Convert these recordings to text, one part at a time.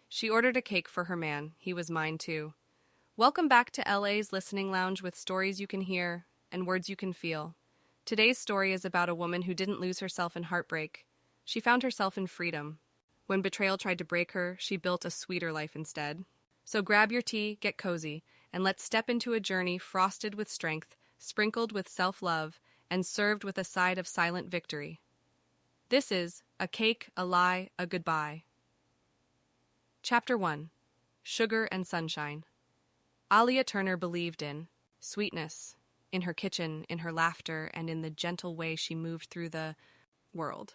She ordered a cake for her man. He was mine too. Welcome back to LA's Listening Lounge with stories you can hear and words you can feel. Today's story is about a woman who didn't lose herself in heartbreak. She found herself in freedom. When betrayal tried to break her, she built a sweeter life instead. So grab your tea, get cozy, and let's step into a journey frosted with strength, sprinkled with self-love, and served with a side of silent victory. This is A Cake, a Lie, a Goodbye. Chapter 1. Sugar and Sunshine. Aaliyah Turner believed in sweetness, in her kitchen, in her laughter, and in the gentle way she moved through the world.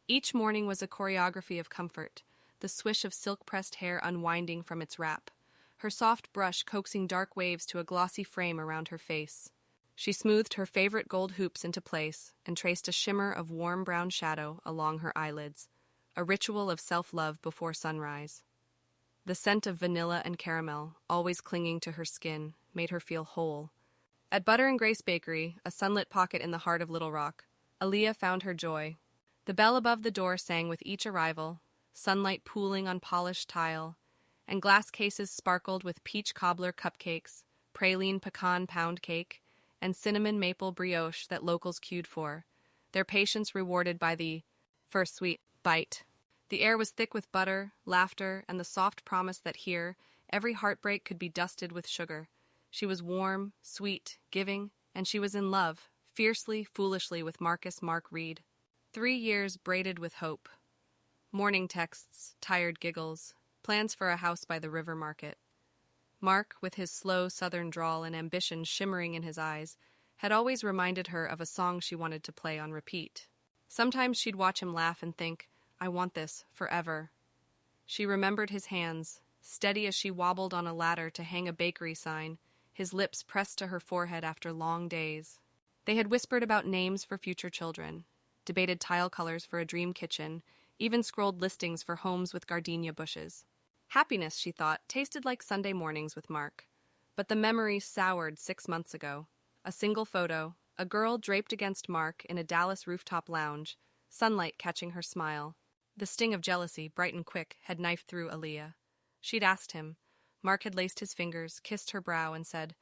Each morning was a choreography of comfort, the swish of silk-pressed hair unwinding from its wrap, her soft brush coaxing dark waves to a glossy frame around her face. She smoothed her favorite gold hoops into place and traced a shimmer of warm brown shadow along her eyelids, a ritual of self-love before sunrise. The scent of vanilla and caramel, always clinging to her skin, made her feel whole. At Butter and Grace Bakery, a sunlit pocket in the heart of Little Rock, Aaliyah found her joy. The bell above the door sang with each arrival, sunlight pooling on polished tile, and glass cases sparkled with peach cobbler cupcakes, praline pecan pound cake, and cinnamon maple brioche that locals queued for, their patience rewarded by the first sweet bite. The air was thick with butter, laughter, and the soft promise that here, every heartbreak could be dusted with sugar. She was warm, sweet, giving, and she was in love, fiercely, foolishly, with Marcus Mark Reed. 3 years braided with hope. Morning texts, tired giggles, plans for a house by the river market. Mark, with his slow southern drawl and ambition shimmering in his eyes, had always reminded her of a song she wanted to play on repeat. Sometimes she'd watch him laugh and think, I want this, forever. She remembered his hands, steady as she wobbled on a ladder to hang a bakery sign, his lips pressed to her forehead after long days. They had whispered about names for future children, debated tile colors for a dream kitchen, even scrolled listings for homes with gardenia bushes. Happiness, she thought, tasted like Sunday mornings with Mark. But the memory soured 6 months ago. A single photo, a girl draped against Mark in a Dallas rooftop lounge, sunlight catching her smile. The sting of jealousy, bright and quick, had knifed through Aaliyah. She'd asked him. Mark had laced his fingers, kissed her brow, and said,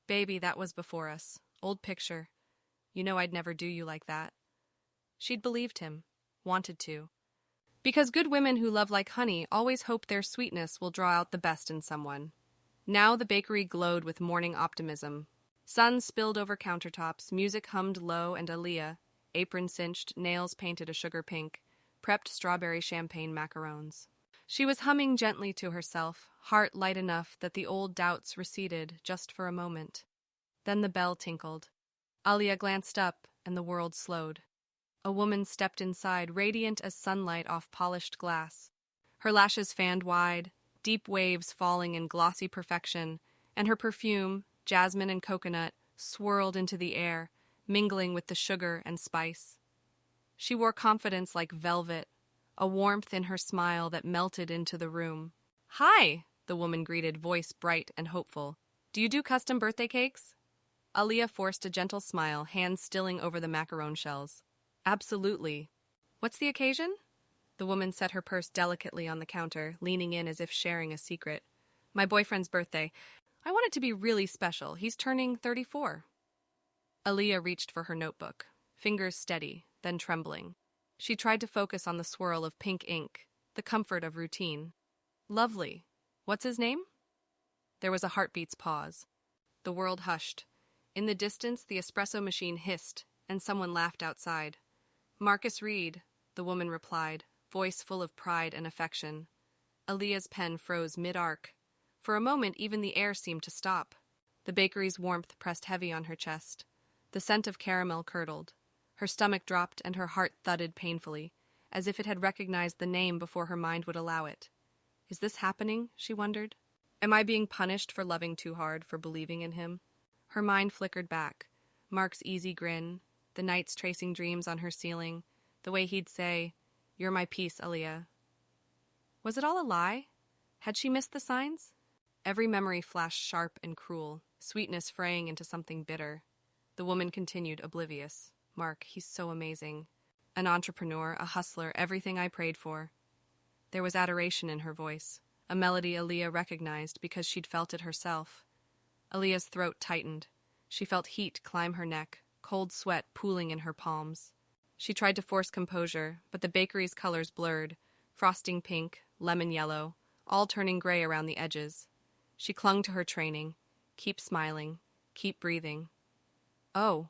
Baby, that was before us. Old picture. You know I'd never do you like that. She'd believed him. Wanted to. Because good women who love like honey always hope their sweetness will draw out the best in someone. Now the bakery glowed with morning optimism. Sun spilled over countertops, music hummed low, and Aaliyah, apron cinched, nails painted a sugar pink, prepped strawberry champagne macarons. She was humming gently to herself, heart light enough that the old doubts receded just for a moment. Then the bell tinkled. Aaliyah glanced up, and the world slowed. A woman stepped inside, radiant as sunlight off polished glass. Her lashes fanned wide, deep waves falling in glossy perfection, and her perfume, jasmine and coconut, swirled into the air, mingling with the sugar and spice. She wore confidence like velvet, a warmth in her smile that melted into the room. Hi, the woman greeted, voice bright and hopeful. Do you do custom birthday cakes? Aaliyah forced a gentle smile, hands stilling over the macaron shells. Absolutely. What's the occasion? The woman set her purse delicately on the counter, leaning in as if sharing a secret. My boyfriend's birthday. I want it to be really special. He's turning 34. Aaliyah reached for her notebook, fingers steady, then trembling. She tried to focus on the swirl of pink ink, the comfort of routine. Lovely. What's his name? There was a heartbeat's pause. The world hushed. In the distance, the espresso machine hissed, and someone laughed outside. Marcus Reed, the woman replied, voice full of pride and affection. Aaliyah's pen froze mid-arc. For a moment, even the air seemed to stop. The bakery's warmth pressed heavy on her chest. The scent of caramel curdled. Her stomach dropped and her heart thudded painfully, as if it had recognized the name before her mind would allow it. Is this happening? She wondered. Am I being punished for loving too hard, for believing in him? Her mind flickered back. Mark's easy grin, the nights tracing dreams on her ceiling, the way he'd say, You're my piece, Aaliyah. Was it all a lie? Had she missed the signs? Every memory flashed sharp and cruel, sweetness fraying into something bitter. The woman continued, oblivious. Mark, he's so amazing. An entrepreneur, a hustler, everything I prayed for. There was adoration in her voice, a melody Aaliyah recognized because she'd felt it herself. Aaliyah's throat tightened. She felt heat climb her neck, cold sweat pooling in her palms. She tried to force composure, but the bakery's colors blurred, frosting pink, lemon yellow, all turning gray around the edges. She clung to her training. Keep smiling. Keep breathing. "Oh,"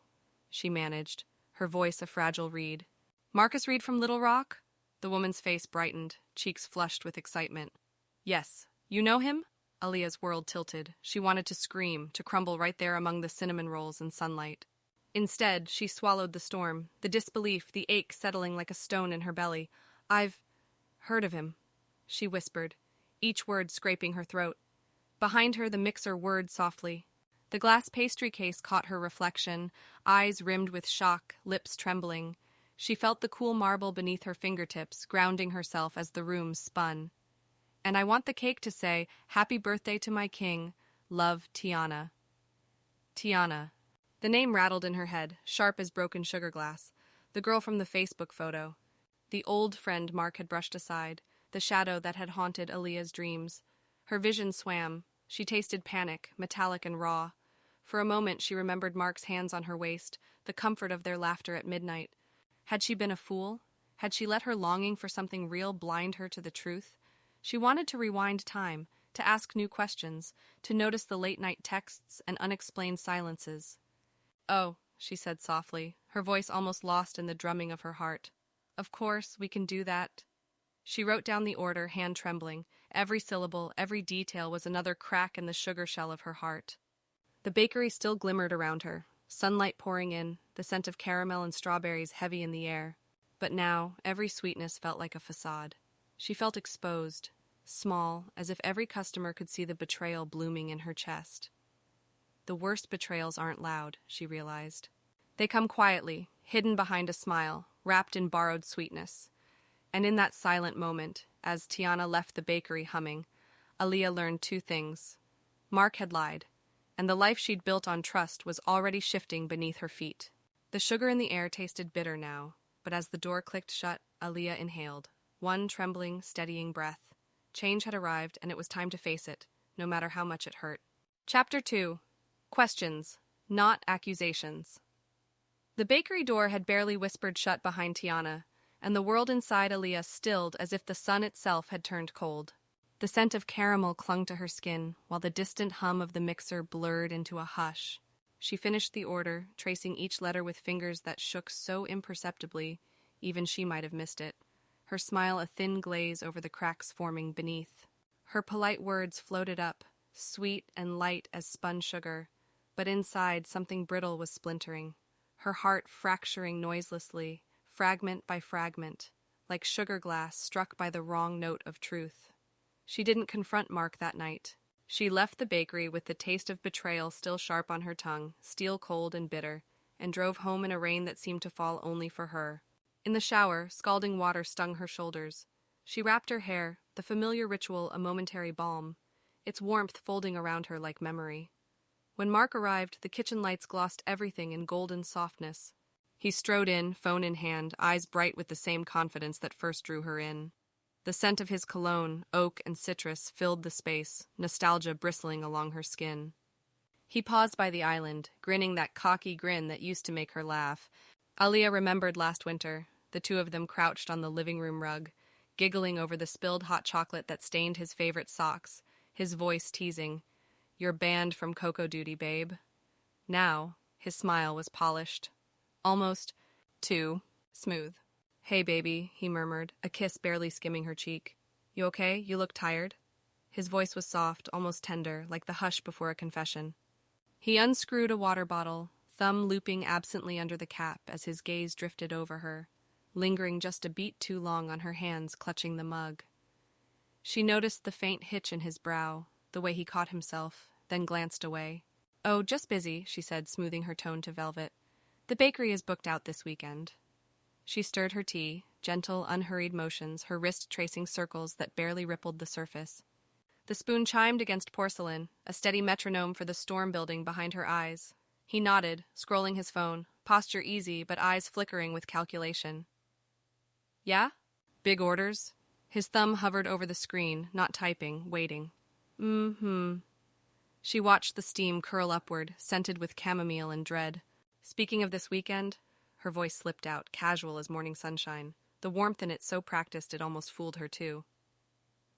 she managed, her voice a fragile reed. "Marcus Reed from Little Rock?" The woman's face brightened, cheeks flushed with excitement. "Yes. You know him?" Aaliyah's world tilted. She wanted to scream, to crumble right there among the cinnamon rolls and sunlight. Instead, she swallowed the storm, the disbelief, the ache settling like a stone in her belly. "I've heard of him," she whispered, each word scraping her throat. Behind her, the mixer whirred softly. The glass pastry case caught her reflection, eyes rimmed with shock, lips trembling. She felt the cool marble beneath her fingertips, grounding herself as the room spun. "And I want the cake to say, 'Happy birthday to my king. Love, Tiana.'" Tiana. The name rattled in her head, sharp as broken sugar glass. The girl from the Facebook photo. The old friend Mark had brushed aside, the shadow that had haunted Aaliyah's dreams. Her vision swam. She tasted panic, metallic and raw. For a moment she remembered Mark's hands on her waist, the comfort of their laughter at midnight. Had she been a fool? Had she let her longing for something real blind her to the truth? She wanted to rewind time, to ask new questions, to notice the late-night texts and unexplained silences. "Oh," she said softly, her voice almost lost in the drumming of her heart. "Of course, we can do that." She wrote down the order, hand trembling. Every syllable, every detail was another crack in the sugar shell of her heart. The bakery still glimmered around her, sunlight pouring in, the scent of caramel and strawberries heavy in the air. But now, every sweetness felt like a facade. She felt exposed, small, as if every customer could see the betrayal blooming in her chest. The worst betrayals aren't loud, she realized. They come quietly, hidden behind a smile, wrapped in borrowed sweetness. And in that silent moment, as Tiana left the bakery humming, Aaliyah learned two things. Mark had lied, and the life she'd built on trust was already shifting beneath her feet. The sugar in the air tasted bitter now, but as the door clicked shut, Aaliyah inhaled, one trembling, steadying breath. Change had arrived, and it was time to face it, no matter how much it hurt. Chapter 2. Questions, not accusations. The bakery door had barely whispered shut behind Tiana, and the world inside Aaliyah stilled as if the sun itself had turned cold. The scent of caramel clung to her skin, while the distant hum of the mixer blurred into a hush. She finished the order, tracing each letter with fingers that shook so imperceptibly, even she might have missed it, her smile a thin glaze over the cracks forming beneath. Her polite words floated up, sweet and light as spun sugar, but inside something brittle was splintering, her heart fracturing noiselessly, fragment by fragment, like sugar glass struck by the wrong note of truth. She didn't confront Mark that night. She left the bakery with the taste of betrayal still sharp on her tongue, steel cold and bitter, and drove home in a rain that seemed to fall only for her. In the shower, scalding water stung her shoulders. She wrapped her hair, the familiar ritual a momentary balm, its warmth folding around her like memory. When Mark arrived, the kitchen lights glossed everything in golden softness. He strode in, phone in hand, eyes bright with the same confidence that first drew her in. The scent of his cologne, oak and citrus, filled the space, nostalgia bristling along her skin. He paused by the island, grinning that cocky grin that used to make her laugh. Aaliyah remembered last winter, the two of them crouched on the living room rug, giggling over the spilled hot chocolate that stained his favorite socks, his voice teasing, "You're banned from cocoa duty, babe." Now, his smile was polished, almost too smooth. "Hey, baby," he murmured, a kiss barely skimming her cheek. "You okay? You look tired?" His voice was soft, almost tender, like the hush before a confession. He unscrewed a water bottle, thumb looping absently under the cap as his gaze drifted over her, lingering just a beat too long on her hands clutching the mug. She noticed the faint hitch in his brow, the way he caught himself, then glanced away. "Oh, just busy," she said, smoothing her tone to velvet. "The bakery is booked out this weekend." She stirred her tea, gentle, unhurried motions, her wrist tracing circles that barely rippled the surface. The spoon chimed against porcelain, a steady metronome for the storm building behind her eyes. He nodded, scrolling his phone, posture easy but eyes flickering with calculation. "Yeah? Big orders?" His thumb hovered over the screen, not typing, waiting. Mm-hmm. She watched the steam curl upward, scented with chamomile and dread. Speaking of this weekend, her voice slipped out, casual as morning sunshine. The warmth in it so practiced it almost fooled her too.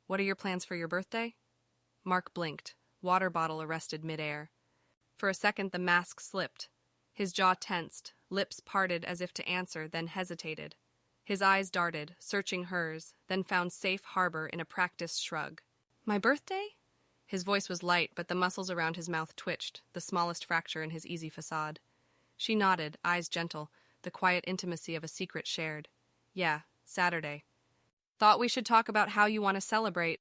What are your plans for your birthday? Mark blinked, water bottle arrested midair. For a second the mask slipped. His jaw tensed, lips parted as if to answer, then hesitated. His eyes darted, searching hers, then found safe harbor in a practiced shrug. My birthday? His voice was light, but the muscles around his mouth twitched, the smallest fracture in his easy facade. She nodded, eyes gentle, the quiet intimacy of a secret shared. Yeah, Saturday. Thought we should talk about how you want to celebrate.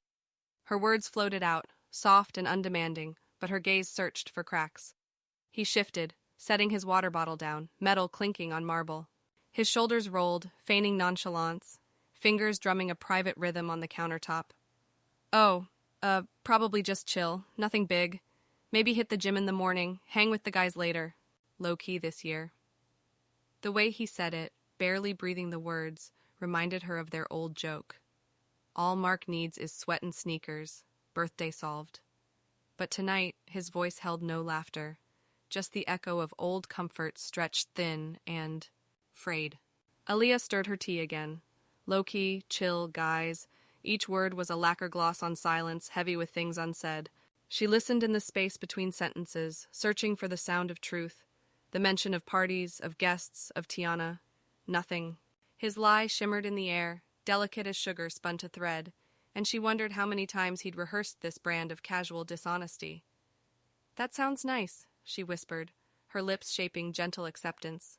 Her words floated out, soft and undemanding, but her gaze searched for cracks. He shifted, setting his water bottle down, metal clinking on marble. His shoulders rolled, feigning nonchalance, fingers drumming a private rhythm on the countertop. Oh, probably just chill, nothing big. Maybe hit the gym in the morning, hang with the guys later. Low-key this year. The way he said it, barely breathing the words, reminded her of their old joke. All Mark needs is sweat and sneakers. Birthday solved. But tonight, his voice held no laughter, just the echo of old comfort stretched thin and frayed. Aaliyah stirred her tea again. Low-key, chill, guys. Each word was a lacquer gloss on silence, heavy with things unsaid. She listened in the space between sentences, searching for the sound of truth. The mention of parties, of guests, of Tiana. Nothing. His lie shimmered in the air, delicate as sugar spun to thread, and she wondered how many times he'd rehearsed this brand of casual dishonesty. That sounds nice, she whispered, her lips shaping gentle acceptance.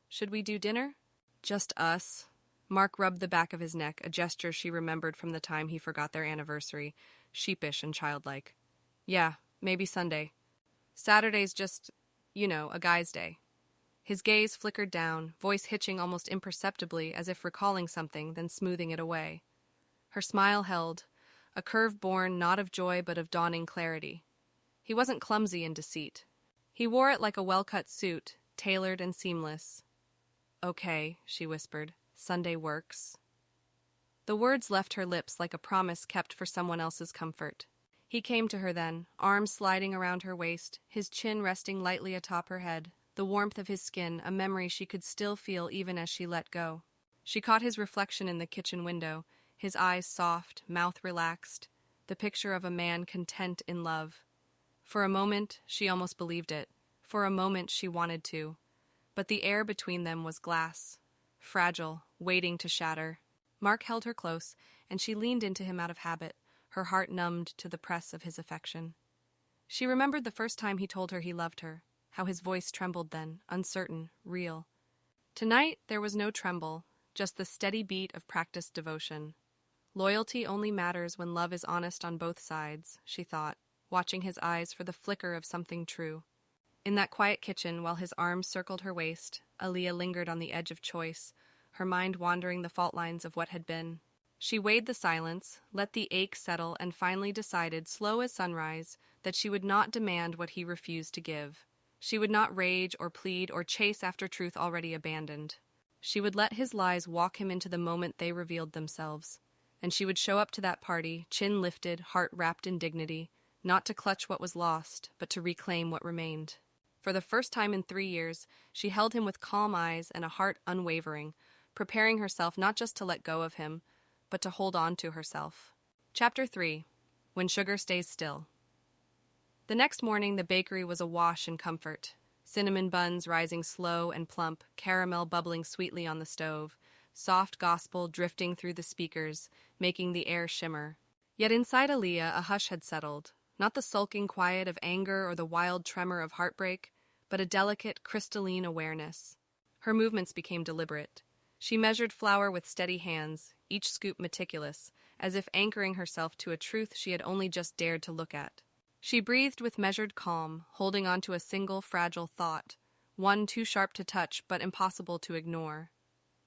Should we do dinner? Just us. Mark rubbed the back of his neck, a gesture she remembered from the time he forgot their anniversary, sheepish and childlike. Yeah, maybe Sunday. Saturday's just, a guy's day. His gaze flickered down, voice hitching almost imperceptibly as if recalling something, then smoothing it away. Her smile held, a curve born not of joy but of dawning clarity. He wasn't clumsy in deceit. He wore it like a well-cut suit, tailored and seamless. Okay, she whispered. Sunday works. The words left her lips like a promise kept for someone else's comfort. He came to her then, arms sliding around her waist, his chin resting lightly atop her head, the warmth of his skin, a memory she could still feel even as she let go. She caught his reflection in the kitchen window, his eyes soft, mouth relaxed, the picture of a man content in love. For a moment, she almost believed it. For a moment, she wanted to. But the air between them was glass, fragile, waiting to shatter. Mark held her close, and she leaned into him out of habit, her heart numbed to the press of his affection. She remembered the first time he told her he loved her, how his voice trembled then, uncertain, real. Tonight, there was no tremble, just the steady beat of practiced devotion. Loyalty only matters when love is honest on both sides, she thought, watching his eyes for the flicker of something true. In that quiet kitchen, while his arms circled her waist, Aaliyah lingered on the edge of choice, her mind wandering the fault lines of what had been. She weighed the silence, let the ache settle, and finally decided, slow as sunrise, that she would not demand what he refused to give. She would not rage or plead or chase after truth already abandoned. She would let his lies walk him into the moment they revealed themselves. And she would show up to that party, chin lifted, heart wrapped in dignity, not to clutch what was lost, but to reclaim what remained. For the first time in 3 years, she held him with calm eyes and a heart unwavering, preparing herself not just to let go of him, but to hold on to herself. Chapter 3. When Sugar Stays Still. The next morning, the bakery was awash in comfort. Cinnamon buns rising slow and plump, caramel bubbling sweetly on the stove, soft gospel drifting through the speakers, making the air shimmer. Yet inside Aaliyah, a hush had settled, not the sulking quiet of anger or the wild tremor of heartbreak, but a delicate, crystalline awareness. Her movements became deliberate. She measured flour with steady hands, each scoop meticulous, as if anchoring herself to a truth she had only just dared to look at. She breathed with measured calm, holding on to a single fragile thought, one too sharp to touch but impossible to ignore.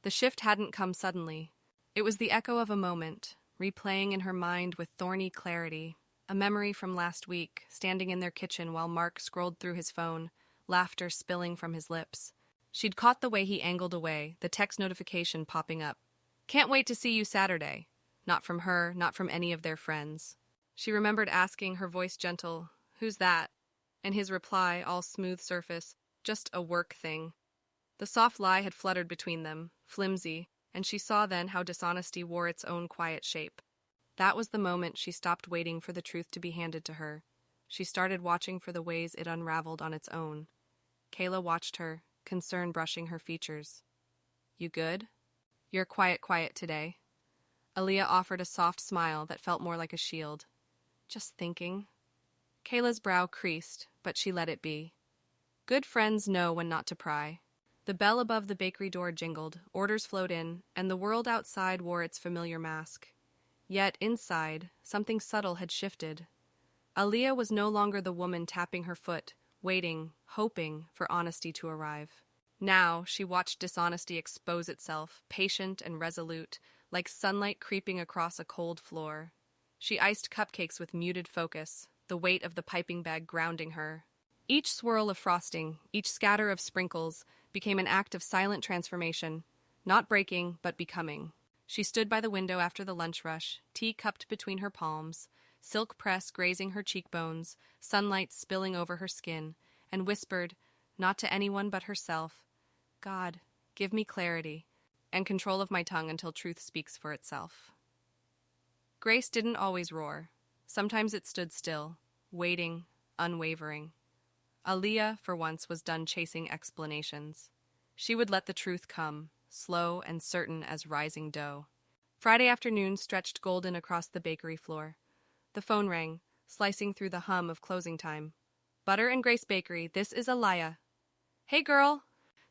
The shift hadn't come suddenly. It was the echo of a moment, replaying in her mind with thorny clarity, a memory from last week, standing in their kitchen while Mark scrolled through his phone, laughter spilling from his lips. She'd caught the way he angled away, the text notification popping up. "Can't wait to see you Saturday." Not from her, not from any of their friends. She remembered asking, her voice gentle, "Who's that?" And his reply, all smooth surface, "Just a work thing." The soft lie had fluttered between them, flimsy, and she saw then how dishonesty wore its own quiet shape. That was the moment she stopped waiting for the truth to be handed to her. She started watching for the ways it unraveled on its own. Kayla watched her, concern brushing her features. "You good?" "You're quiet today." Aaliyah offered a soft smile that felt more like a shield. "Just thinking." Kayla's brow creased, but she let it be. Good friends know when not to pry. The bell above the bakery door jingled, orders flowed in, and the world outside wore its familiar mask. Yet, inside, something subtle had shifted. Aaliyah was no longer the woman tapping her foot, waiting, hoping for honesty to arrive. Now, she watched dishonesty expose itself, patient and resolute, like sunlight creeping across a cold floor. She iced cupcakes with muted focus, the weight of the piping bag grounding her. Each swirl of frosting, each scatter of sprinkles, became an act of silent transformation, not breaking, but becoming. She stood by the window after the lunch rush, tea cupped between her palms, silk press grazing her cheekbones, sunlight spilling over her skin, and whispered, not to anyone but herself, "God, give me clarity, and control of my tongue until truth speaks for itself." Grace didn't always roar. Sometimes it stood still, waiting, unwavering. Aaliyah, for once, was done chasing explanations. She would let the truth come, slow and certain as rising dough. Friday afternoon stretched golden across the bakery floor. The phone rang, slicing through the hum of closing time. "Butter and Grace Bakery, this is Aaliyah." "Hey, girl."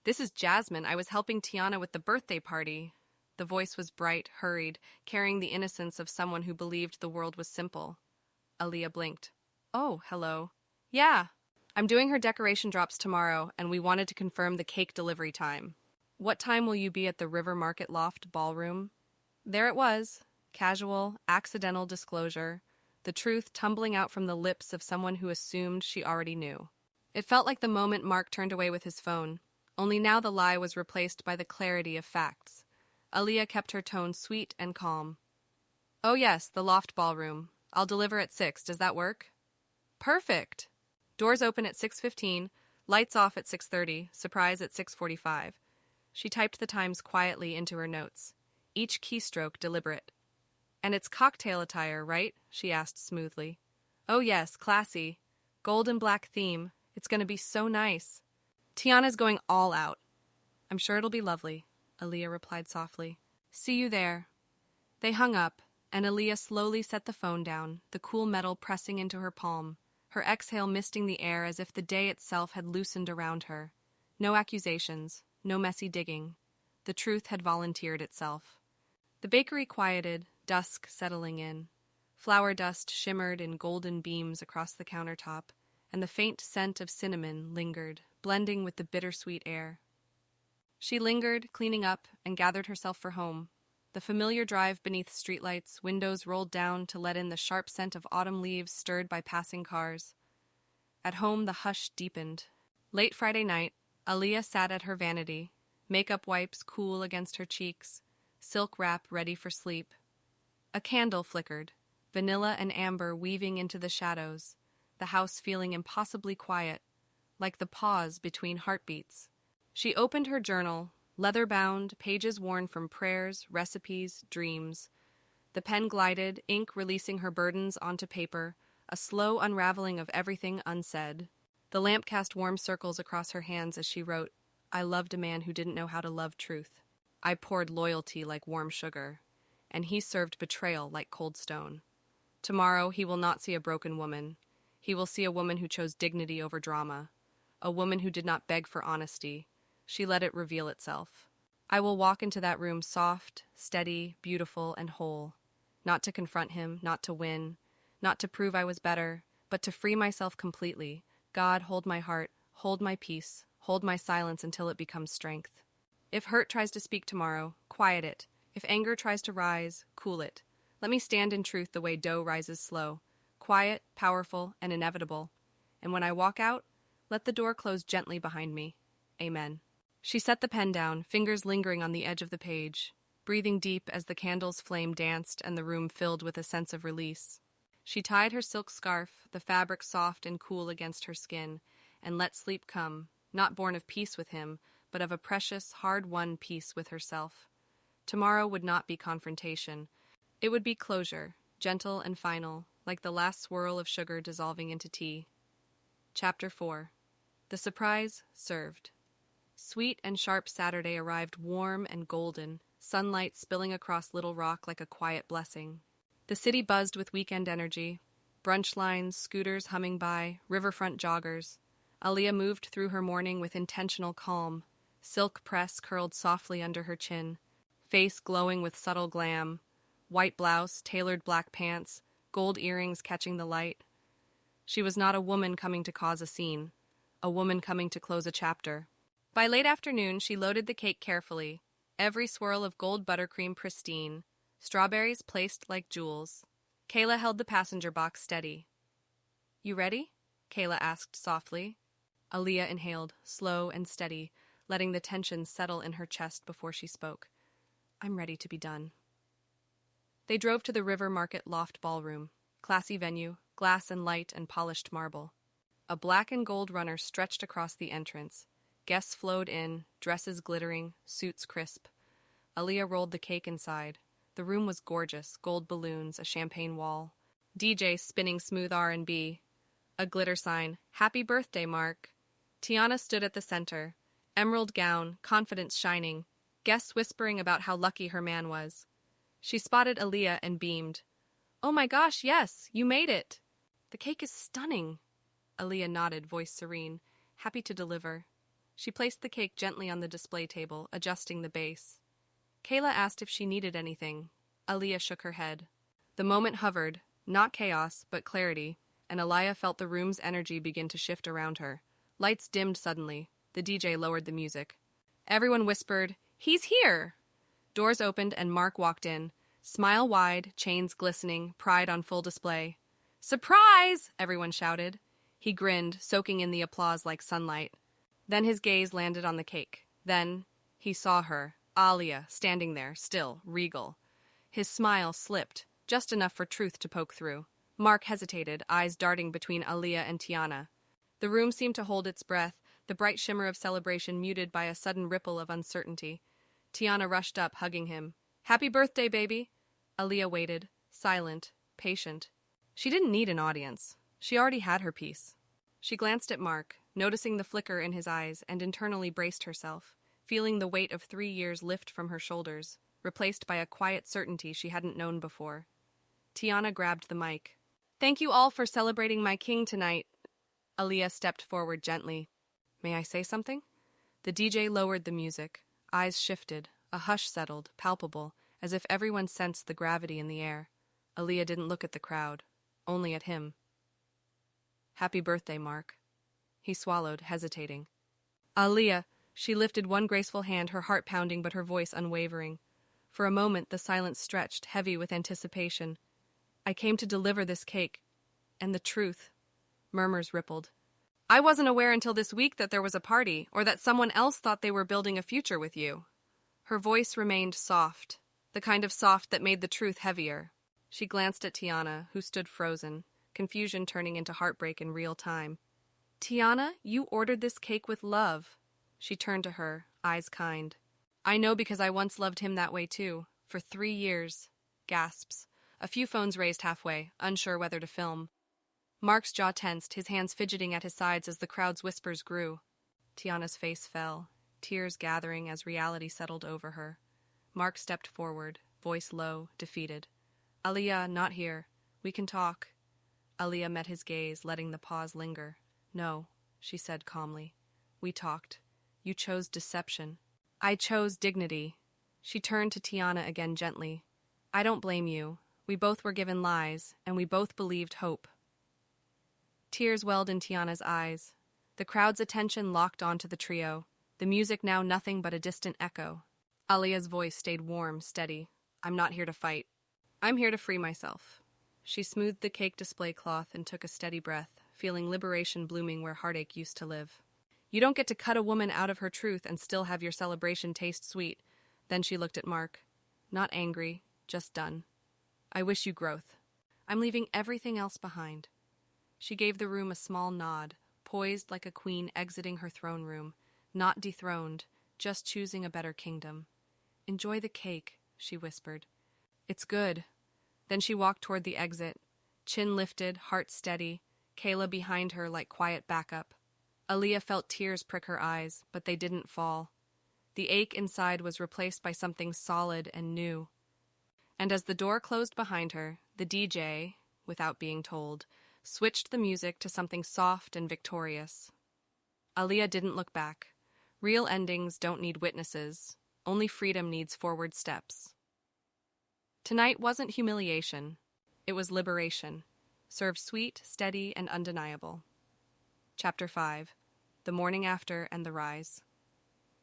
"This is Jasmine. I was helping Tiana with the birthday party." The voice was bright, hurried, carrying the innocence of someone who believed the world was simple. Aaliyah blinked. "Oh, hello." "Yeah. I'm doing her decoration drops tomorrow, and we wanted to confirm the cake delivery time." "What time will you be at the River Market Loft ballroom?" There it was. Casual, accidental disclosure. The truth tumbling out from the lips of someone who assumed she already knew. It felt like the moment Mark turned away with his phone. Only now the lie was replaced by the clarity of facts. Aaliyah kept her tone sweet and calm. "Oh yes, the Loft ballroom. I'll deliver at 6. Does that work?" "Perfect." Doors open at 6:15, lights off at 6:30, surprise at 6:45. She typed the times quietly into her notes, each keystroke deliberate. "And it's cocktail attire, right?" she asked smoothly. "Oh yes, classy. Gold and black theme. It's going to be so nice." "Tiana's going all out." "I'm sure it'll be lovely," Aaliyah replied softly. "See you there." They hung up, and Aaliyah slowly set the phone down, the cool metal pressing into her palm, her exhale misting the air as if the day itself had loosened around her. No accusations, no messy digging. The truth had volunteered itself. The bakery quieted, dusk settling in. Flour dust shimmered in golden beams across the countertop, and the faint scent of cinnamon lingered, blending with the bittersweet air. She lingered, cleaning up, and gathered herself for home. The familiar drive beneath streetlights, windows rolled down to let in the sharp scent of autumn leaves stirred by passing cars. At home, the hush deepened. Late Friday night, Aaliyah sat at her vanity, makeup wipes cool against her cheeks, silk wrap ready for sleep. A candle flickered, vanilla and amber weaving into the shadows, the house feeling impossibly quiet, like the pause between heartbeats. She opened her journal, leather-bound, pages worn from prayers, recipes, dreams. The pen glided, ink releasing her burdens onto paper, a slow unraveling of everything unsaid. The lamp cast warm circles across her hands as she wrote, "I loved a man who didn't know how to love truth. I poured loyalty like warm sugar, and he served betrayal like cold stone. Tomorrow he will not see a broken woman. He will see a woman who chose dignity over drama, a woman who did not beg for honesty. She let it reveal itself. I will walk into that room soft, steady, beautiful, and whole. Not to confront him, not to win, not to prove I was better, but to free myself completely. God, hold my heart, hold my peace, hold my silence until it becomes strength. If hurt tries to speak tomorrow, quiet it. If anger tries to rise, cool it. Let me stand in truth the way dough rises slow, quiet, powerful, and inevitable. And when I walk out, let the door close gently behind me. Amen." She set the pen down, fingers lingering on the edge of the page. breathing deep as the candle's flame danced and the room filled with a sense of release. She tied her silk scarf, the fabric soft and cool against her skin, and let sleep come, not born of peace with him, but of a precious, hard-won peace with herself. Tomorrow would not be confrontation. It would be closure, gentle and final, like the last swirl of sugar dissolving into tea. Chapter 4. The surprise served. Sweet and sharp Saturday arrived warm and golden, sunlight spilling across Little Rock like a quiet blessing. The city buzzed with weekend energy. Brunch lines, scooters humming by, riverfront joggers. Aaliyah moved through her morning with intentional calm, silk press curled softly under her chin, face glowing with subtle glam, white blouse, tailored black pants, gold earrings catching the light. She was not a woman coming to cause a scene, a woman coming to close a chapter. By late afternoon, she loaded the cake carefully, every swirl of gold buttercream pristine, strawberries placed like jewels. Kayla held the passenger box steady. "You ready?" Kayla asked softly. Aaliyah inhaled, slow and steady, letting the tension settle in her chest before she spoke. "I'm ready to be done." They drove to the River Market Loft Ballroom, classy venue, glass and light and polished marble. A black and gold runner stretched across the entrance. Guests flowed in, dresses glittering, suits crisp. Aaliyah rolled the cake inside. The room was gorgeous, gold balloons, a champagne wall. DJ spinning smooth R&B. A glitter sign, "Happy Birthday, Mark." Tiana stood at the center, emerald gown, confidence shining, guests whispering about how lucky her man was. She spotted Aaliyah and beamed. "Oh my gosh, yes, you made it." "The cake is stunning." Aaliyah nodded, voice serene, happy to deliver. She placed the cake gently on the display table, adjusting the base. Kayla asked if she needed anything. Aaliyah shook her head. The moment hovered, not chaos, but clarity, and Aaliyah felt the room's energy begin to shift around her. Lights dimmed suddenly. The DJ lowered the music. Everyone whispered, "He's here!" Doors opened and Mark walked in. Smile wide, chains glistening, pride on full display. "Surprise!" everyone shouted. He grinned, soaking in the applause like sunlight. Then his gaze landed on the cake. Then he saw her, Aaliyah, standing there, still, regal. His smile slipped, just enough for truth to poke through. Mark hesitated, eyes darting between Aaliyah and Tiana. The room seemed to hold its breath, the bright shimmer of celebration muted by a sudden ripple of uncertainty. Tiana rushed up, hugging him. "Happy birthday, baby!" Aaliyah waited, silent, patient. She didn't need an audience. She already had her piece. She glanced at Mark, noticing the flicker in his eyes, and internally braced herself, feeling the weight of 3 years lift from her shoulders, replaced by a quiet certainty she hadn't known before. Tiana grabbed the mic. "Thank you all for celebrating my king tonight." Aaliyah stepped forward gently. "May I say something?" The DJ lowered the music. Eyes shifted. A hush settled, palpable, as if everyone sensed the gravity in the air. Aaliyah didn't look at the crowd, only at him. "Happy birthday, Mark." He swallowed, hesitating. "Aaliyah," she lifted one graceful hand, her heart pounding but her voice unwavering. For a moment the silence stretched, heavy with anticipation. "I came to deliver this cake. And the truth." Murmurs rippled. "I wasn't aware until this week that there was a party, or that someone else thought they were building a future with you." Her voice remained soft, the kind of soft that made the truth heavier. She glanced at Tiana, who stood frozen, confusion turning into heartbreak in real time. "Tiana, you ordered this cake with love." She turned to her, eyes kind. "I know because I once loved him that way too, for 3 years." Gasps. A few phones raised halfway, unsure whether to film. Mark's jaw tensed, his hands fidgeting at his sides as the crowd's whispers grew. Tiana's face fell, tears gathering as reality settled over her. Mark stepped forward, voice low, defeated. "Aaliyah, not here. We can talk." Aaliyah met his gaze, letting the pause linger. "No," she said calmly. "We talked. You chose deception. I chose dignity." She turned to Tiana again gently. "I don't blame you. We both were given lies, and we both believed hope." Tears welled in Tiana's eyes. The crowd's attention locked onto the trio, the music now nothing but a distant echo. Aaliyah's voice stayed warm, steady. "I'm not here to fight. I'm here to free myself." She smoothed the cake display cloth and took a steady breath, feeling liberation blooming where heartache used to live. "You don't get to cut a woman out of her truth and still have your celebration taste sweet." Then she looked at Mark. Not angry, just done. I wish you growth. I'm leaving everything else behind. She gave the room a small nod, poised like a queen exiting her throne room, not dethroned, just choosing a better kingdom. Enjoy the cake, she whispered. It's good. Then she walked toward the exit, chin lifted, heart steady, Kayla behind her like quiet backup. Aaliyah felt tears prick her eyes, but they didn't fall. The ache inside was replaced by something solid and new. And as the door closed behind her, the DJ, without being told, switched the music to something soft and victorious. Aaliyah didn't look back. Real endings don't need witnesses. Only freedom needs forward steps. Tonight wasn't humiliation. It was liberation. Served sweet, steady, and undeniable. Chapter 5. The Morning After and the Rise.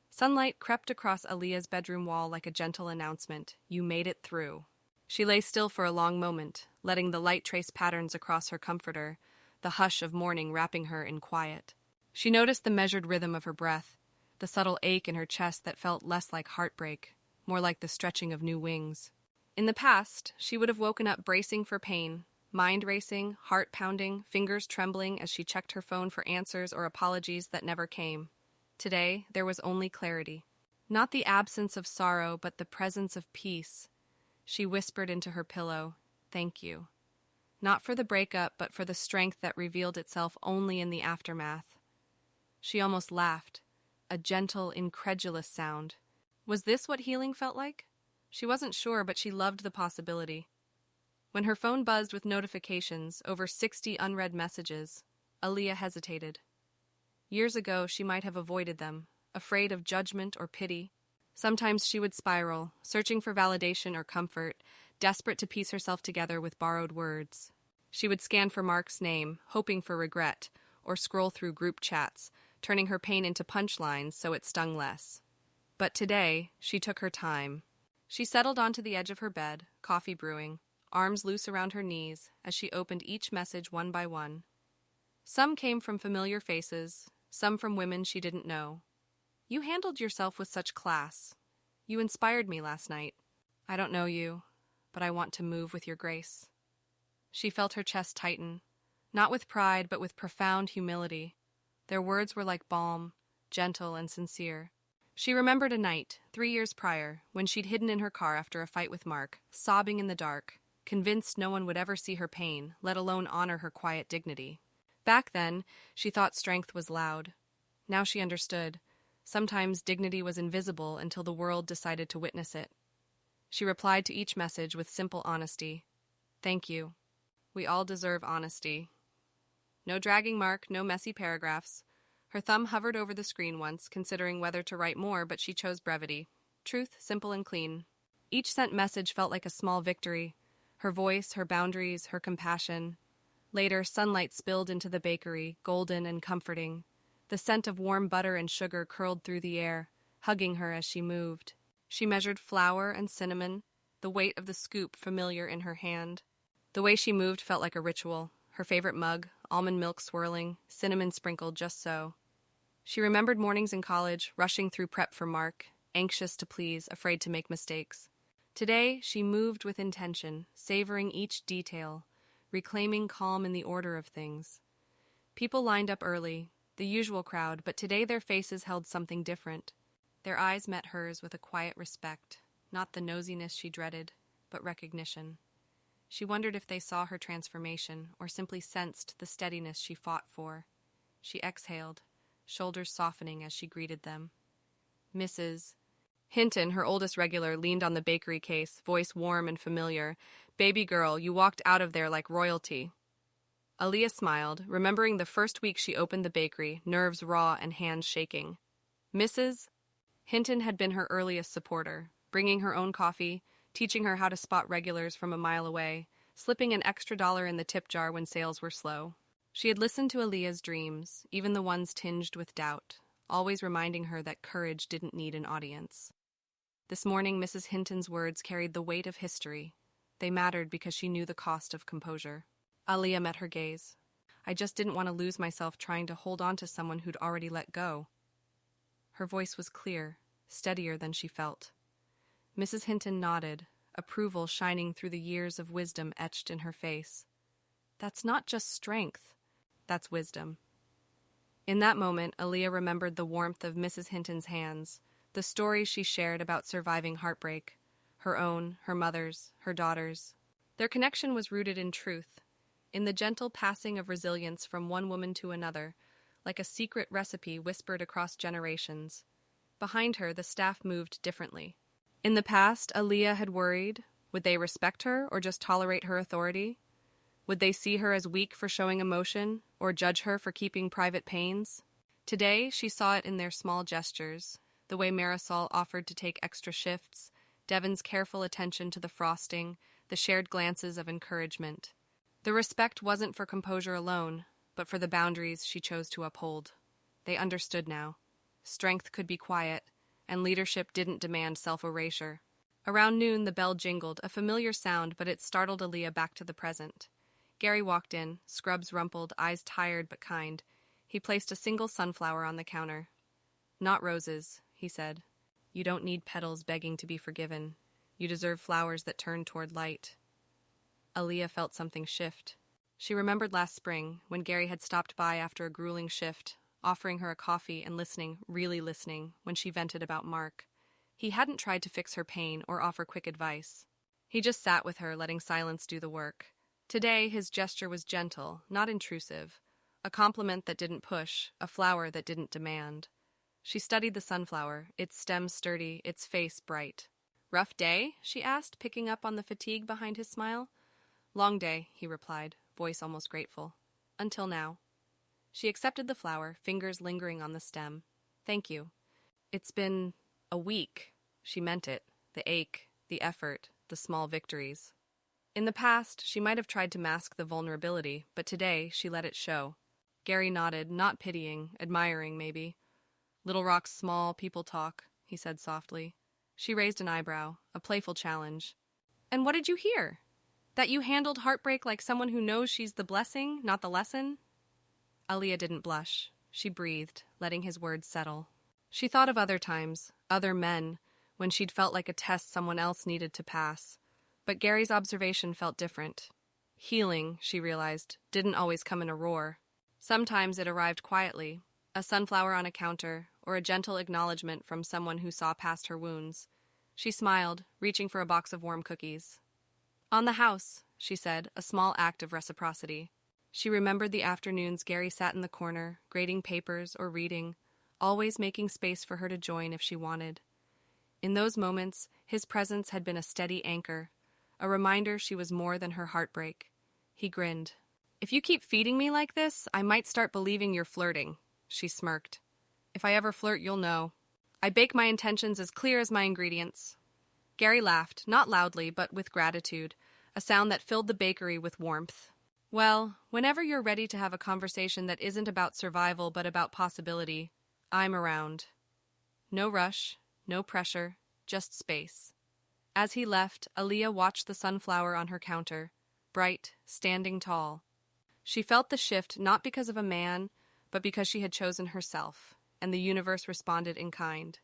Sunlight crept across Aaliyah's bedroom wall like a gentle announcement. You made it through. She lay still for a long moment, letting the light trace patterns across her comforter, the hush of morning wrapping her in quiet. She noticed the measured rhythm of her breath, the subtle ache in her chest that felt less like heartbreak, more like the stretching of new wings. In the past, she would have woken up bracing for pain, mind racing, heart pounding, fingers trembling as she checked her phone for answers or apologies that never came. Today, there was only clarity. Not the absence of sorrow, but the presence of peace. She whispered into her pillow, "Thank you." Not for the breakup, but for the strength that revealed itself only in the aftermath. She almost laughed, a gentle, incredulous sound. Was this what healing felt like? She wasn't sure, but she loved the possibility. When her phone buzzed with notifications, over 60 unread messages, Aaliyah hesitated. Years ago, she might have avoided them, afraid of judgment or pity. Sometimes she would spiral, searching for validation or comfort, desperate to piece herself together with borrowed words. She would scan for Mark's name, hoping for regret, or scroll through group chats, turning her pain into punchlines so it stung less. But today, she took her time. She settled onto the edge of her bed, coffee brewing, arms loose around her knees as she opened each message one by one. Some came from familiar faces, some from women she didn't know. You handled yourself with such class. You inspired me last night. I don't know you, but I want to move with your grace. She felt her chest tighten, not with pride, but with profound humility. Their words were like balm, gentle and sincere. She remembered a night, 3 years prior, when she'd hidden in her car after a fight with Mark, sobbing in the dark, convinced no one would ever see her pain, let alone honor her quiet dignity. Back then, she thought strength was loud. Now she understood. Sometimes dignity was invisible until the world decided to witness it. She replied to each message with simple honesty. Thank you. We all deserve honesty. No dragging Mark, no messy paragraphs. Her thumb hovered over the screen once, considering whether to write more, but she chose brevity. Truth, simple and clean. Each sent message felt like a small victory. Her voice, her boundaries, her compassion. Later, sunlight spilled into the bakery, golden and comforting. The scent of warm butter and sugar curled through the air, hugging her as she moved. She measured flour and cinnamon, the weight of the scoop familiar in her hand. The way she moved felt like a ritual. Her favorite mug, almond milk swirling, cinnamon sprinkled just so. She remembered mornings in college, rushing through prep for Mark, anxious to please, afraid to make mistakes. Today, she moved with intention, savoring each detail, reclaiming calm in the order of things. People lined up early, the usual crowd, but today their faces held something different. Their eyes met hers with a quiet respect, not the nosiness she dreaded, but recognition. She wondered if they saw her transformation or simply sensed the steadiness she fought for. She exhaled, shoulders softening as she greeted them. Mrs. Hinton, her oldest regular, leaned on the bakery case, voice warm and familiar. Baby girl, you walked out of there like royalty. Aaliyah smiled, remembering the first week she opened the bakery, nerves raw and hands shaking. Mrs. Hinton had been her earliest supporter, bringing her own coffee, teaching her how to spot regulars from a mile away, slipping an extra $1 in the tip jar when sales were slow. She had listened to Aaliyah's dreams, even the ones tinged with doubt, always reminding her that courage didn't need an audience. This morning, Mrs. Hinton's words carried the weight of history. They mattered because she knew the cost of composure. Aaliyah met her gaze. I just didn't want to lose myself trying to hold on to someone who'd already let go. Her voice was clear, steadier than she felt. Mrs. Hinton nodded, approval shining through the years of wisdom etched in her face. That's not just strength, that's wisdom. In that moment, Aaliyah remembered the warmth of Mrs. Hinton's hands, the stories she shared about surviving heartbreak, her own, her mother's, her daughter's. Their connection was rooted in truth, in the gentle passing of resilience from one woman to another, like a secret recipe whispered across generations. Behind her, the staff moved differently. In the past, Aaliyah had worried, would they respect her or just tolerate her authority? Would they see her as weak for showing emotion, or judge her for keeping private pains? Today, she saw it in their small gestures, the way Marisol offered to take extra shifts, Devon's careful attention to the frosting, the shared glances of encouragement. The respect wasn't for composure alone, but for the boundaries she chose to uphold. They understood now. Strength could be quiet, and leadership didn't demand self-erasure. Around noon, the bell jingled, a familiar sound, but it startled Aaliyah back to the present. Gary walked in, scrubs rumpled, eyes tired but kind. He placed a single sunflower on the counter. "Not roses," he said. "You don't need petals begging to be forgiven. You deserve flowers that turn toward light." Aaliyah felt something shift. She remembered last spring, when Gary had stopped by after a grueling shift, offering her a coffee and listening, really listening, when she vented about Mark. He hadn't tried to fix her pain or offer quick advice. He just sat with her, letting silence do the work. Today, his gesture was gentle, not intrusive. A compliment that didn't push, a flower that didn't demand. She studied the sunflower, its stem sturdy, its face bright. "Rough day?" she asked, picking up on the fatigue behind his smile. "Long day," he replied, voice almost grateful. "Until now." She accepted the flower, fingers lingering on the stem. "Thank you." "It's been a week." She meant it. The ache, the effort, the small victories. In the past, she might have tried to mask the vulnerability, but today she let it show. Gary nodded, not pitying, admiring maybe. "Little Rock's small, people talk," he said softly. She raised an eyebrow, a playful challenge. "And what did you hear? That you handled heartbreak like someone who knows she's the blessing, not the lesson?" Aaliyah didn't blush. She breathed, letting his words settle. She thought of other times, other men, when she'd felt like a test someone else needed to pass. But Gary's observation felt different. Healing, she realized, didn't always come in a roar. Sometimes it arrived quietly, a sunflower on a counter, or a gentle acknowledgement from someone who saw past her wounds. She smiled, reaching for a box of warm cookies. "On the house," she said, a small act of reciprocity. She remembered the afternoons Gary sat in the corner, grading papers or reading, always making space for her to join if she wanted. In those moments, his presence had been a steady anchor, a reminder she was more than her heartbreak. He grinned. "If you keep feeding me like this, I might start believing you're flirting," she smirked. "If I ever flirt, you'll know. I bake my intentions as clear as my ingredients." Gary laughed, not loudly, but with gratitude, a sound that filled the bakery with warmth. "Well, whenever you're ready to have a conversation that isn't about survival but about possibility, I'm around." No rush, no pressure, just space. As he left, Aaliyah watched the sunflower on her counter, bright, standing tall. She felt the shift not because of a man, but because she had chosen herself, and the universe responded in kind.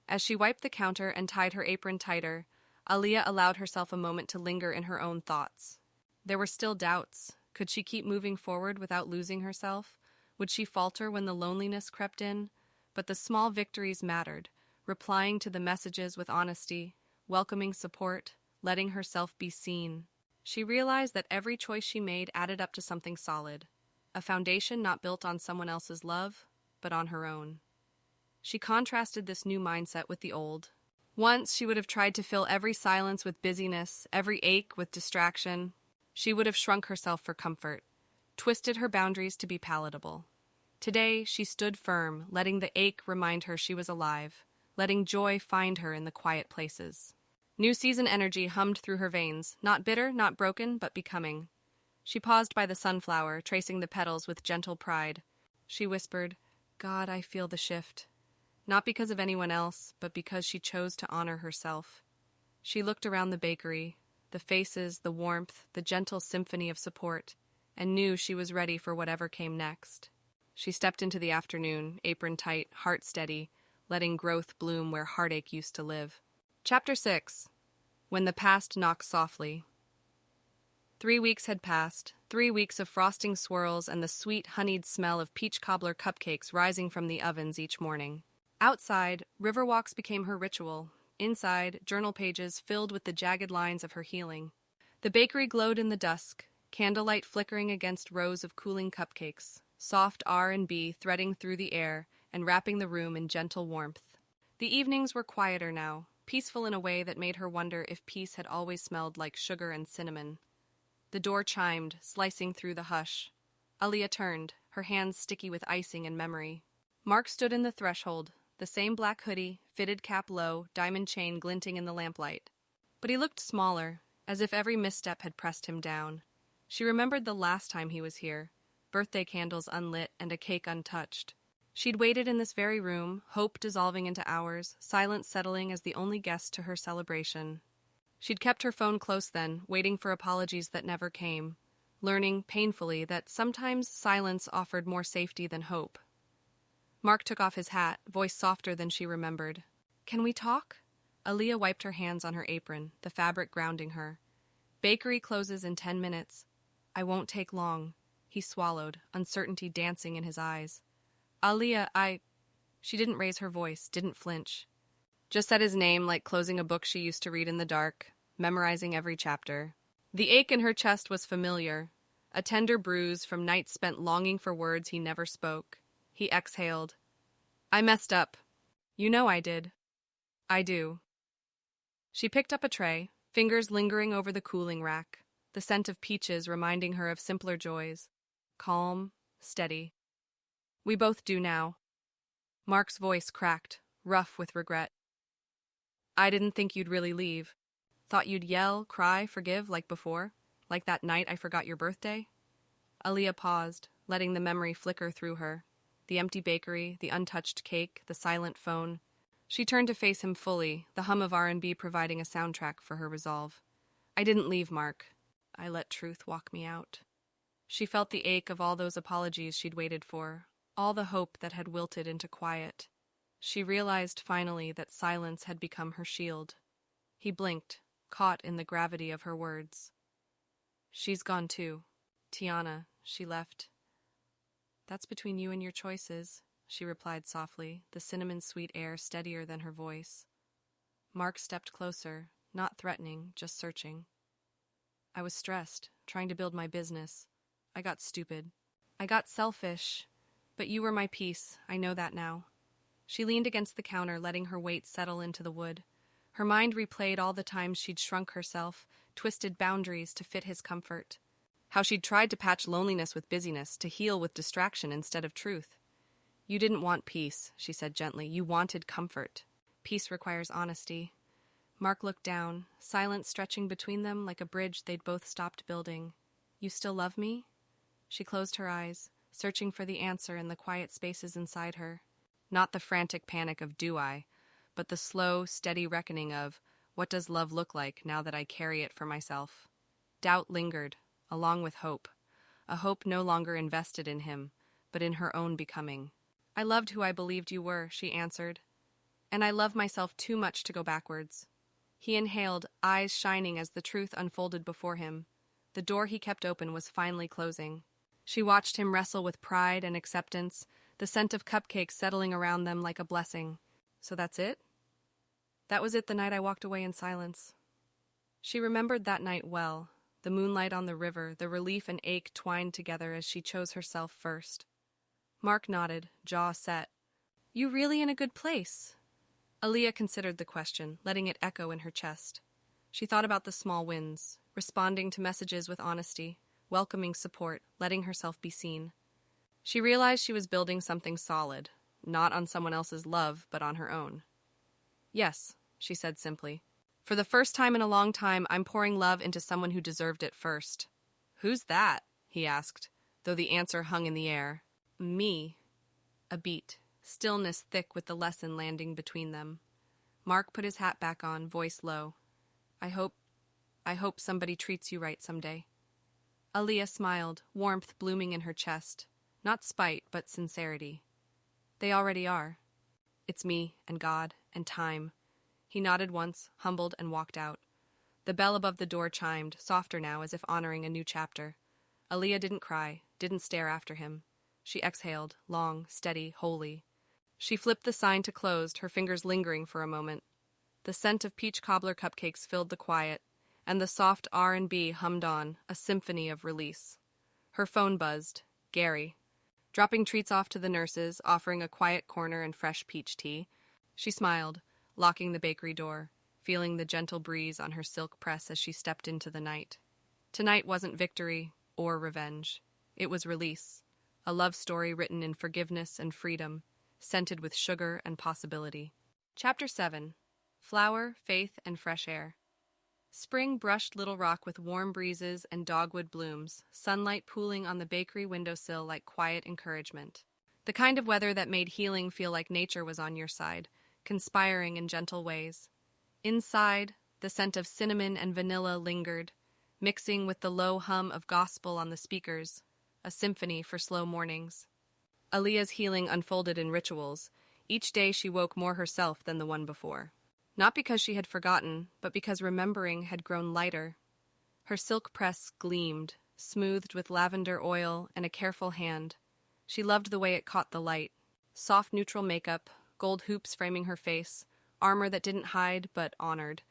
As she wiped the counter and tied her apron tighter, Aaliyah allowed herself a moment to linger in her own thoughts. There were still doubts. Could she keep moving forward without losing herself? Would she falter when the loneliness crept in? But the small victories mattered, replying to the messages with honesty, welcoming support, letting herself be seen. She realized that every choice she made added up to something solid, a foundation not built on someone else's love, but on her own. She contrasted this new mindset with the old. Once she would have tried to fill every silence with busyness, every ache with distraction. She would have shrunk herself for comfort, twisted her boundaries to be palatable. Today, she stood firm, letting the ache remind her she was alive, letting joy find her in the quiet places. New season energy hummed through her veins, not bitter, not broken, but becoming. She paused by the sunflower, tracing the petals with gentle pride. She whispered, "God, I feel the shift." Not because of anyone else, but because she chose to honor herself. She looked around the bakery, the faces, the warmth, the gentle symphony of support, and knew she was ready for whatever came next. She stepped into the afternoon, apron tight, heart steady, letting growth bloom where heartache used to live. Chapter 6. When the Past Knocks Softly. 3 weeks had passed, 3 weeks of frosting swirls and the sweet, honeyed smell of peach cobbler cupcakes rising from the ovens each morning. Outside, river walks became her ritual. Inside, journal pages filled with the jagged lines of her healing. The bakery glowed in the dusk, candlelight flickering against rows of cooling cupcakes, soft R&B threading through the air and wrapping the room in gentle warmth. The evenings were quieter now, peaceful in a way that made her wonder if peace had always smelled like sugar and cinnamon. The door chimed, slicing through the hush. Aaliyah turned, her hands sticky with icing and memory. Mark stood in the threshold, the same black hoodie, fitted cap low, diamond chain glinting in the lamplight. But he looked smaller, as if every misstep had pressed him down. She remembered the last time he was here, birthday candles unlit and a cake untouched. She'd waited in this very room, hope dissolving into hours, silence settling as the only guest to her celebration. She'd kept her phone close then, waiting for apologies that never came, learning, painfully, that sometimes silence offered more safety than hope. Mark took off his hat, voice softer than she remembered. "Can we talk?" Aaliyah wiped her hands on her apron, the fabric grounding her. "Bakery closes in 10 minutes. I won't take long." He swallowed, uncertainty dancing in his eyes. "Aaliyah, She didn't raise her voice, didn't flinch. Just said his name like closing a book she used to read in the dark, memorizing every chapter. The ache in her chest was familiar, a tender bruise from nights spent longing for words he never spoke. He exhaled. "I messed up. You know I did." "I do." She picked up a tray, fingers lingering over the cooling rack, the scent of peaches reminding her of simpler joys. Calm, steady. "We both do now." Mark's voice cracked, rough with regret. "I didn't think you'd really leave. Thought you'd yell, cry, forgive like before, like that night I forgot your birthday." Aaliyah paused, letting the memory flicker through her. The empty bakery, the untouched cake, the silent phone. She turned to face him fully, the hum of R&B providing a soundtrack for her resolve. "I didn't leave, Mark. I let truth walk me out." She felt the ache of all those apologies she'd waited for, all the hope that had wilted into quiet. She realized finally that silence had become her shield. He blinked, caught in the gravity of her words. "She's gone too. Tiana, she left." "That's between you and your choices," she replied softly, the cinnamon-sweet air steadier than her voice. Mark stepped closer, not threatening, just searching. "I was stressed, trying to build my business. I got stupid. I got selfish. But you were my peace, I know that now." She leaned against the counter, letting her weight settle into the wood. Her mind replayed all the times she'd shrunk herself, twisted boundaries to fit his comfort. How she'd tried to patch loneliness with busyness, to heal with distraction instead of truth. "You didn't want peace," she said gently. "You wanted comfort. Peace requires honesty." Mark looked down, silence stretching between them like a bridge they'd both stopped building. "You still love me?" She closed her eyes, searching for the answer in the quiet spaces inside her. Not the frantic panic of "do I?", but the slow, steady reckoning of what does love look like now that I carry it for myself. Doubt lingered, along with hope, a hope no longer invested in him, but in her own becoming. "I loved who I believed you were," she answered. "And I love myself too much to go backwards." He inhaled, eyes shining as the truth unfolded before him. The door he kept open was finally closing. She watched him wrestle with pride and acceptance, the scent of cupcakes settling around them like a blessing. "So that's it?" "That was it the night I walked away in silence." She remembered that night well, the moonlight on the river, the relief and ache twined together as she chose herself first. Mark nodded, jaw set. "You really in a good place?" Aaliyah considered the question, letting it echo in her chest. She thought about the small wins, responding to messages with honesty, welcoming support, letting herself be seen. She realized she was building something solid, not on someone else's love, but on her own. "Yes," she said simply. "For the first time in a long time, I'm pouring love into someone who deserved it first." "Who's that?" he asked, though the answer hung in the air. "Me." A beat, stillness thick with the lesson landing between them. Mark put his hat back on, voice low. I hope somebody treats you right someday." Aaliyah smiled, warmth blooming in her chest. Not spite, but sincerity. "They already are. It's me and God and time." He nodded once, humbled, and walked out. The bell above the door chimed, softer now, as if honoring a new chapter. Aaliyah didn't cry, didn't stare after him. She exhaled, long, steady, holy. She flipped the sign to closed, her fingers lingering for a moment. The scent of peach cobbler cupcakes filled the quiet, and the soft R&B hummed on, a symphony of release. Her phone buzzed. Gary. Dropping treats off to the nurses, offering a quiet corner and fresh peach tea. She smiled, locking the bakery door, feeling the gentle breeze on her silk press as she stepped into the night. Tonight wasn't victory or revenge. It was release. A love story written in forgiveness and freedom, scented with sugar and possibility. Chapter 7. Flower, Faith, and Fresh Air. Spring brushed Little Rock with warm breezes and dogwood blooms, sunlight pooling on the bakery windowsill like quiet encouragement. The kind of weather that made healing feel like nature was on your side, conspiring in gentle ways. Inside, the scent of cinnamon and vanilla lingered, mixing with the low hum of gospel on the speakers, a symphony for slow mornings. Aaliyah's healing unfolded in rituals. Each day she woke more herself than the one before. Not because she had forgotten, but because remembering had grown lighter. Her silk press gleamed, smoothed with lavender oil and a careful hand. She loved the way it caught the light. Soft neutral makeup, gold hoops framing her face, armor that didn't hide but honored.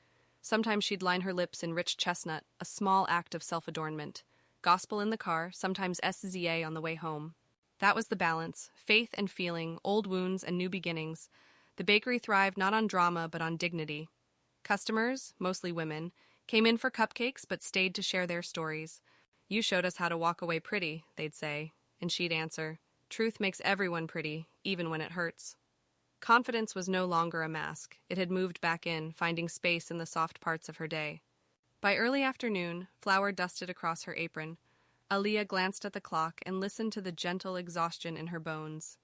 Sometimes she'd line her lips in rich chestnut, a small act of self-adornment. Gospel in the car, sometimes SZA on the way home. That was the balance, faith and feeling, old wounds and new beginnings. The bakery thrived not on drama but on dignity. Customers, mostly women, came in for cupcakes but stayed to share their stories. "You showed us how to walk away pretty," they'd say, and she'd answer, "Truth makes everyone pretty, even when it hurts." Confidence was no longer a mask. It had moved back in, finding space in the soft parts of her day. By early afternoon, flour dusted across her apron. Aaliyah glanced at the clock and listened to the gentle exhaustion in her bones.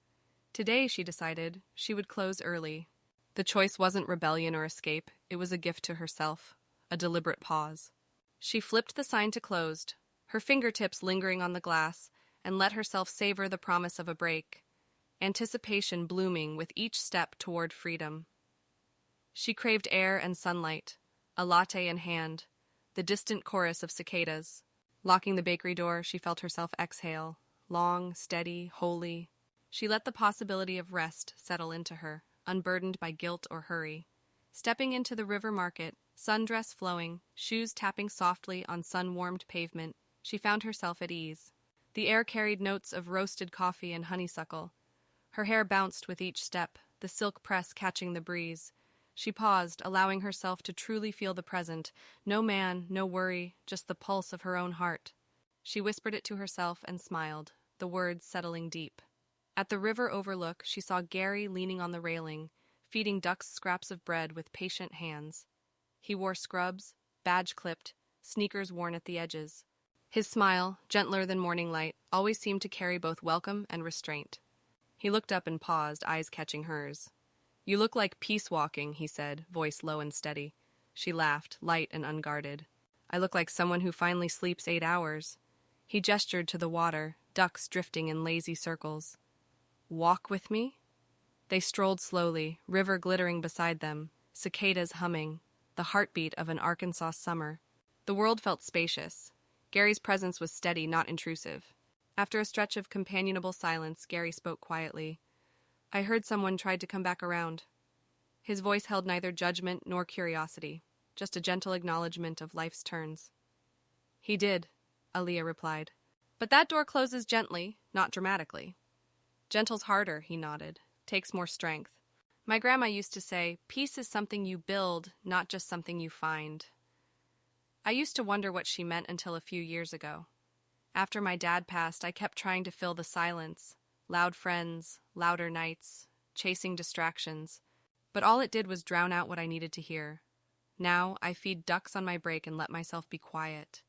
Today, she decided, she would close early. The choice wasn't rebellion or escape. It was a gift to herself, a deliberate pause. She flipped the sign to closed, her fingertips lingering on the glass, and let herself savor the promise of a break, anticipation blooming with each step toward freedom. She craved air and sunlight, a latte in hand, the distant chorus of cicadas. Locking the bakery door, she felt herself exhale, long, steady, holy. She let the possibility of rest settle into her, unburdened by guilt or hurry. Stepping into the river market, sundress flowing, shoes tapping softly on sun-warmed pavement, she found herself at ease. The air carried notes of roasted coffee and honeysuckle. Her hair bounced with each step, the silk press catching the breeze. She paused, allowing herself to truly feel the present. No man, no worry, just the pulse of her own heart. She whispered it to herself and smiled, the words settling deep. At the river overlook, she saw Gary leaning on the railing, feeding ducks scraps of bread with patient hands. He wore scrubs, badge clipped, sneakers worn at the edges. His smile, gentler than morning light, always seemed to carry both welcome and restraint. He looked up and paused, eyes catching hers. "You look like peace walking," he said, voice low and steady. She laughed, light and unguarded. "I look like someone who finally sleeps 8 hours." He gestured to the water, ducks drifting in lazy circles. "Walk with me?" They strolled slowly, river glittering beside them, cicadas humming, the heartbeat of an Arkansas summer. The world felt spacious. Gary's presence was steady, not intrusive. After a stretch of companionable silence, Gary spoke quietly. "I heard someone tried to come back around." His voice held neither judgment nor curiosity, just a gentle acknowledgement of life's turns. "He did," Aaliyah replied. "But that door closes gently, not dramatically." "Gentle's harder," he nodded. "Takes more strength. My grandma used to say, peace is something you build, not just something you find." I used to wonder what she meant until a few years ago. After my dad passed, I kept trying to fill the silence. Loud friends, louder nights, chasing distractions. But all it did was drown out what I needed to hear. Now, I feed ducks on my break and let myself be quiet.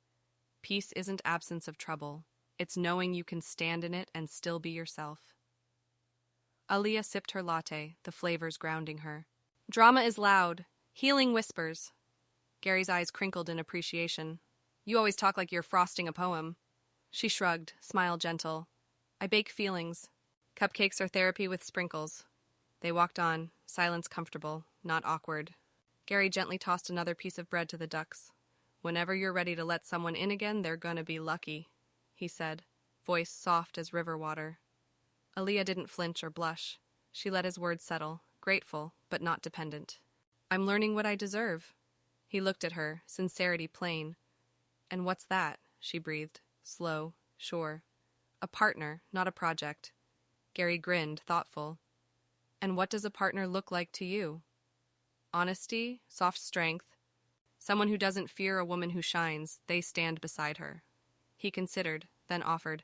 Peace isn't absence of trouble. It's knowing you can stand in it and still be yourself. Aaliyah sipped her latte, the flavors grounding her. "Drama is loud. Healing whispers." Gary's eyes crinkled in appreciation. "You always talk like you're frosting a poem." She shrugged, smile gentle. "I bake feelings. Cupcakes are therapy with sprinkles." They walked on, silence comfortable, not awkward. Gary gently tossed another piece of bread to the ducks. "Whenever you're ready to let someone in again, they're gonna be lucky," he said, voice soft as river water. Aaliyah didn't flinch or blush. She let his words settle, grateful, but not dependent. "I'm learning what I deserve." He looked at her, sincerity plain. "And what's that?" she breathed, slow, sure. "A partner, not a project." Gary grinned, thoughtful. "And what does a partner look like to you?" "Honesty, soft strength. Someone who doesn't fear a woman who shines, they stand beside her." He considered, then offered.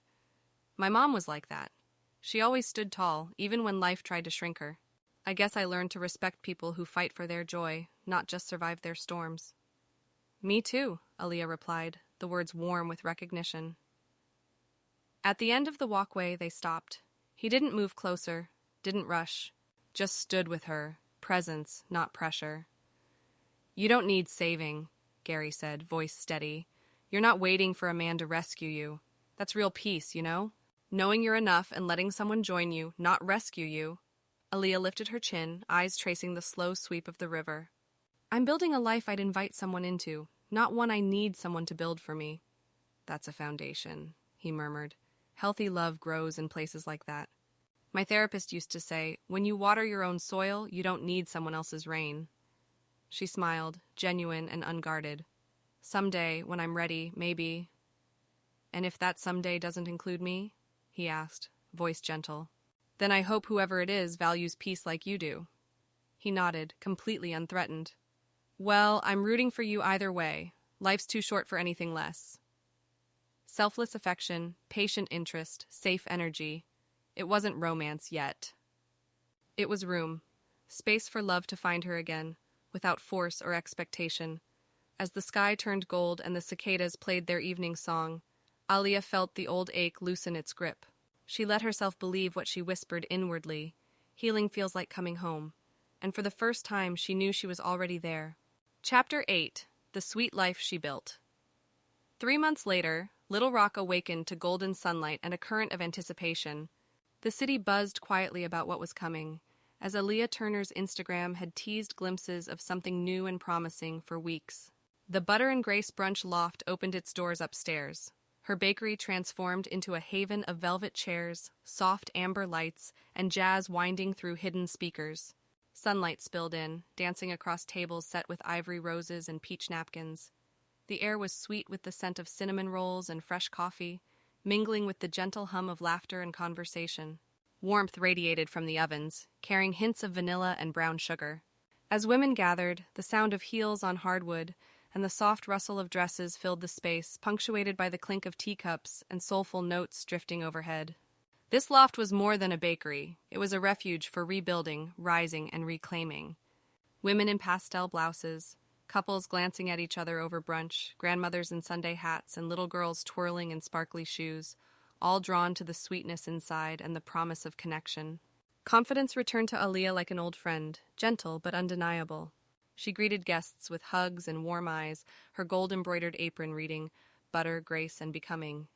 "My mom was like that. She always stood tall, even when life tried to shrink her. I guess I learned to respect people who fight for their joy, not just survive their storms." "Me too," Aaliyah replied, the words warm with recognition. At the end of the walkway, they stopped. He didn't move closer, didn't rush, just stood with her, presence, not pressure. "You don't need saving," Gary said, voice steady. "You're not waiting for a man to rescue you. That's real peace, you know? Knowing you're enough and letting someone join you, not rescue you." Aaliyah lifted her chin, eyes tracing the slow sweep of the river. "I'm building a life I'd invite someone into, not one I need someone to build for me." "That's a foundation," he murmured. "Healthy love grows in places like that. My therapist used to say, when you water your own soil, you don't need someone else's rain." She smiled, genuine and unguarded. "Someday, when I'm ready, maybe." "And if that someday doesn't include me?" he asked, voice gentle. "Then I hope whoever it is values peace like you do." He nodded, completely unthreatened. "Well, I'm rooting for you either way. Life's too short for anything less." Selfless affection, patient interest, safe energy. It wasn't romance yet. It was room, space for love to find her again, without force or expectation. As the sky turned gold and the cicadas played their evening song, Aaliyah felt the old ache loosen its grip. She let herself believe what she whispered inwardly. Healing feels like coming home. And for the first time, she knew she was already there. Chapter 8. The Sweet Life She Built. 3 months later, Little Rock awakened to golden sunlight and a current of anticipation. The city buzzed quietly about what was coming, as Aaliyah Turner's Instagram had teased glimpses of something new and promising for weeks. The Butter and Grace brunch loft opened its doors upstairs. Her bakery transformed into a haven of velvet chairs, soft amber lights, and jazz winding through hidden speakers. Sunlight spilled in, dancing across tables set with ivory roses and peach napkins. The air was sweet with the scent of cinnamon rolls and fresh coffee, mingling with the gentle hum of laughter and conversation. Warmth radiated from the ovens, carrying hints of vanilla and brown sugar. As women gathered, the sound of heels on hardwood and the soft rustle of dresses filled the space, punctuated by the clink of teacups and soulful notes drifting overhead. This loft was more than a bakery. It was a refuge for rebuilding, rising, and reclaiming. Women in pastel blouses, couples glancing at each other over brunch, grandmothers in Sunday hats, and little girls twirling in sparkly shoes, all drawn to the sweetness inside and the promise of connection. Confidence returned to Aaliyah like an old friend, gentle but undeniable. She greeted guests with hugs and warm eyes, her gold-embroidered apron reading, "Butter, Grace, and Becoming."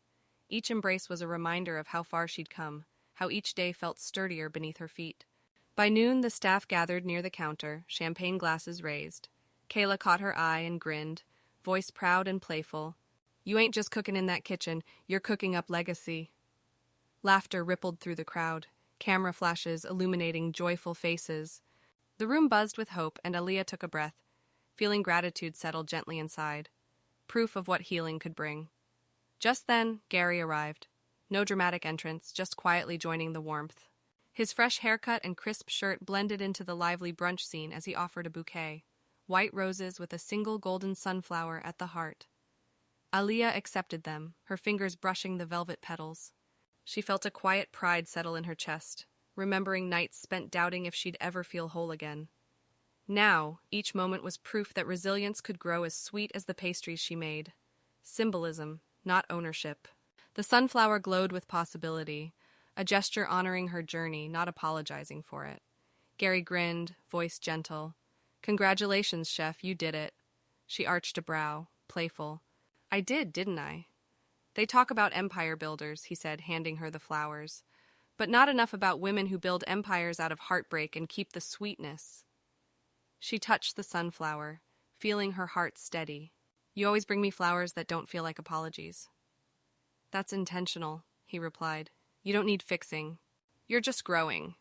Each embrace was a reminder of how far she'd come, how each day felt sturdier beneath her feet. By noon, the staff gathered near the counter, champagne glasses raised. Kayla caught her eye and grinned, voice proud and playful. "You ain't just cooking in that kitchen, you're cooking up legacy." Laughter rippled through the crowd, camera flashes illuminating joyful faces. The room buzzed with hope, and Aaliyah took a breath, feeling gratitude settle gently inside. Proof of what healing could bring. Just then, Gary arrived. No dramatic entrance, just quietly joining the warmth. His fresh haircut and crisp shirt blended into the lively brunch scene as he offered a bouquet. White roses with a single golden sunflower at the heart. Aaliyah accepted them, her fingers brushing the velvet petals. She felt a quiet pride settle in her chest, remembering nights spent doubting if she'd ever feel whole again. Now, each moment was proof that resilience could grow as sweet as the pastries she made. Symbolism, not ownership. The sunflower glowed with possibility, a gesture honoring her journey, not apologizing for it. Gary grinned, voice gentle. "Congratulations, chef, you did it." She arched a brow, playful. "I did, didn't I?" "They talk about empire builders," he said, handing her the flowers. "But not enough about women who build empires out of heartbreak and keep the sweetness." She touched the sunflower, feeling her heart steady. You always bring me flowers that don't feel like apologies. That's intentional, he replied. You don't need fixing. You're just growing.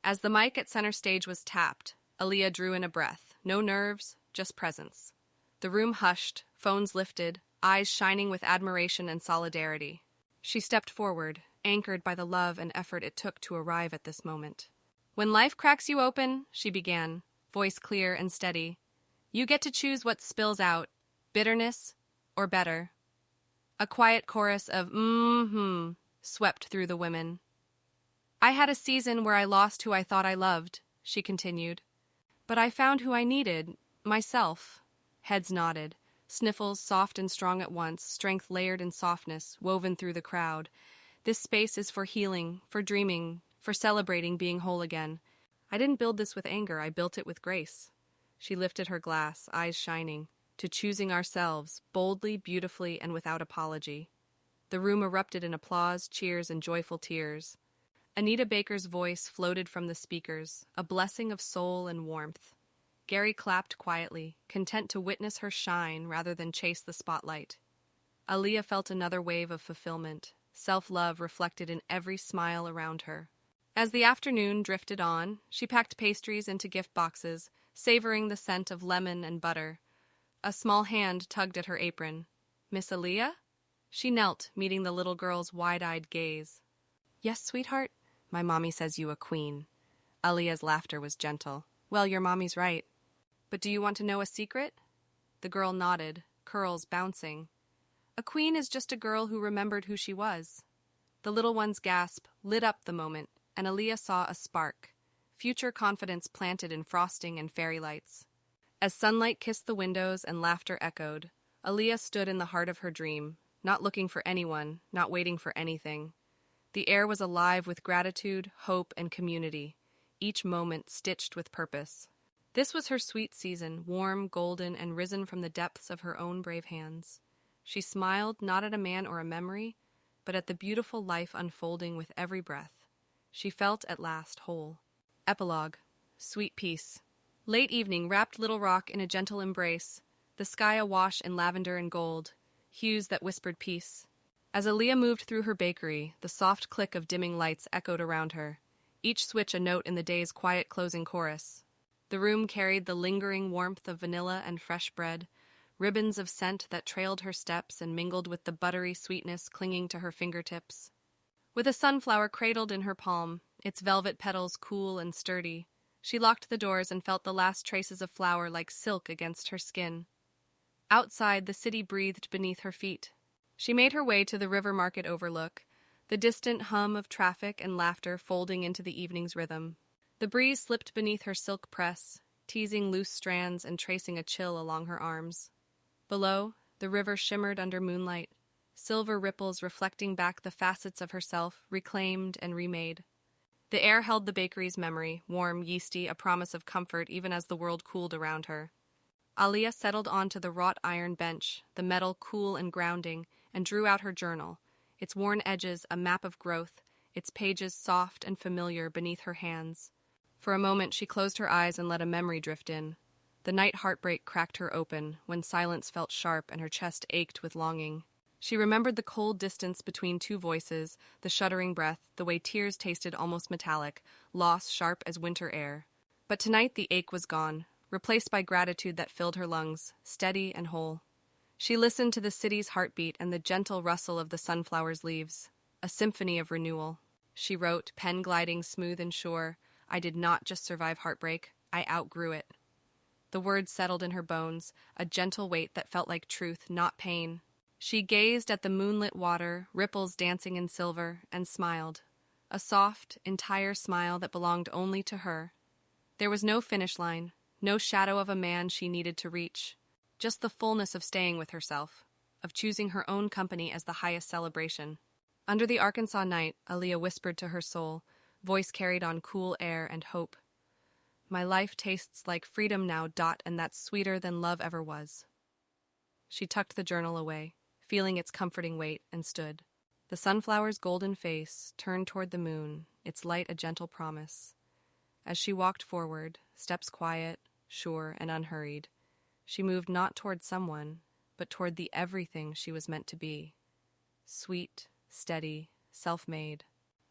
As the mic at center stage was tapped, Aaliyah drew in a breath. No nerves, just presence. The room hushed, phones lifted, eyes shining with admiration and solidarity. She stepped forward, anchored by the love and effort it took to arrive at this moment. When life cracks you open, she began, voice clear and steady, you get to choose what spills out, bitterness or better. A quiet chorus of swept through the women. I had a season where I lost who I thought I loved, she continued. But I found who I needed, myself. Heads nodded, sniffles soft and strong at once, strength layered in softness, woven through the crowd. This space is for healing, for dreaming, for celebrating being whole again. I didn't build this with anger, I built it with grace. She lifted her glass, eyes shining, to choosing ourselves, boldly, beautifully, and without apology. The room erupted in applause, cheers, and joyful tears. Anita Baker's voice floated from the speakers, a blessing of soul and warmth. Gary clapped quietly, content to witness her shine rather than chase the spotlight. Aaliyah felt another wave of fulfillment, self-love reflected in every smile around her. As the afternoon drifted on, she packed pastries into gift boxes, savoring the scent of lemon and butter. A small hand tugged at her apron. Miss Aaliyah? She knelt, meeting the little girl's wide-eyed gaze. Yes, sweetheart? My mommy says you a queen. Aaliyah's laughter was gentle. Well, your mommy's right. But do you want to know a secret? The girl nodded, curls bouncing. A queen is just a girl who remembered who she was. The little one's gasp lit up the moment, and Aaliyah saw a spark, future confidence planted in frosting and fairy lights. As sunlight kissed the windows and laughter echoed, Aaliyah stood in the heart of her dream, not looking for anyone, not waiting for anything. The air was alive with gratitude, hope, and community, each moment stitched with purpose. This was her sweet season, warm, golden, and risen from the depths of her own brave hands. She smiled not at a man or a memory, but at the beautiful life unfolding with every breath. She felt at last whole. Epilogue. Sweet peace. Late evening wrapped Little Rock in a gentle embrace, the sky awash in lavender and gold, hues that whispered peace. As Aaliyah moved through her bakery, the soft click of dimming lights echoed around her, each switch a note in the day's quiet closing chorus. The room carried the lingering warmth of vanilla and fresh bread, ribbons of scent that trailed her steps and mingled with the buttery sweetness clinging to her fingertips. With a sunflower cradled in her palm, its velvet petals cool and sturdy, she locked the doors and felt the last traces of flour like silk against her skin. Outside, the city breathed beneath her feet. She made her way to the river market overlook, the distant hum of traffic and laughter folding into the evening's rhythm. The breeze slipped beneath her silk press, teasing loose strands and tracing a chill along her arms. Below, the river shimmered under moonlight, silver ripples reflecting back the facets of herself, reclaimed and remade. The air held the bakery's memory, warm, yeasty, a promise of comfort even as the world cooled around her. Aaliyah settled onto the wrought iron bench, the metal cool and grounding, and drew out her journal, its worn edges a map of growth, its pages soft and familiar beneath her hands. For a moment she closed her eyes and let a memory drift in. The night heartbreak cracked her open, when silence felt sharp and her chest ached with longing. She remembered the cold distance between two voices, the shuddering breath, the way tears tasted almost metallic, loss sharp as winter air. But tonight the ache was gone, replaced by gratitude that filled her lungs, steady and whole. She listened to the city's heartbeat and the gentle rustle of the sunflower's leaves, a symphony of renewal. She wrote, pen gliding smooth and sure, I did not just survive heartbreak, I outgrew it. The words settled in her bones, a gentle weight that felt like truth, not pain. She gazed at the moonlit water, ripples dancing in silver, and smiled. A soft, entire smile that belonged only to her. There was no finish line, no shadow of a man she needed to reach. Just the fullness of staying with herself, of choosing her own company as the highest celebration. Under the Arkansas night, Aaliyah whispered to her soul, voice carried on cool air and hope. My life tastes like freedom now, and that's sweeter than love ever was. She tucked the journal away, feeling its comforting weight, and stood. The sunflower's golden face turned toward the moon, its light a gentle promise. As she walked forward, steps quiet, sure, and unhurried. She moved not toward someone, but toward the everything she was meant to be. Sweet, steady, self-made.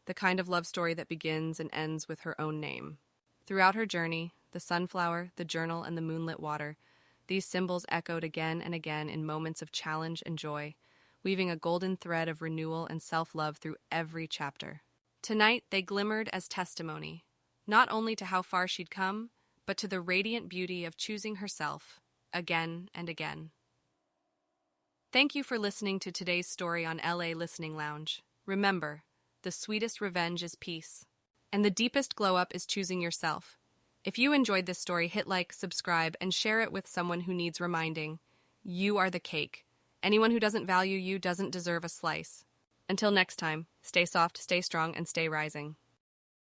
The kind of love story that begins and ends with her own name. Throughout her journey, the sunflower, the journal, and the moonlit water, these symbols echoed again and again in moments of challenge and joy, weaving a golden thread of renewal and self-love through every chapter. Tonight, they glimmered as testimony, not only to how far she'd come, but to the radiant beauty of choosing herself, again and again. Thank you for listening to today's story on LA Listening Lounge. Remember, the sweetest revenge is peace, and the deepest glow-up is choosing yourself. If you enjoyed this story, hit like, subscribe, and share it with someone who needs reminding. You are the cake. Anyone who doesn't value you doesn't deserve a slice. Until next time, stay soft, stay strong, and stay rising.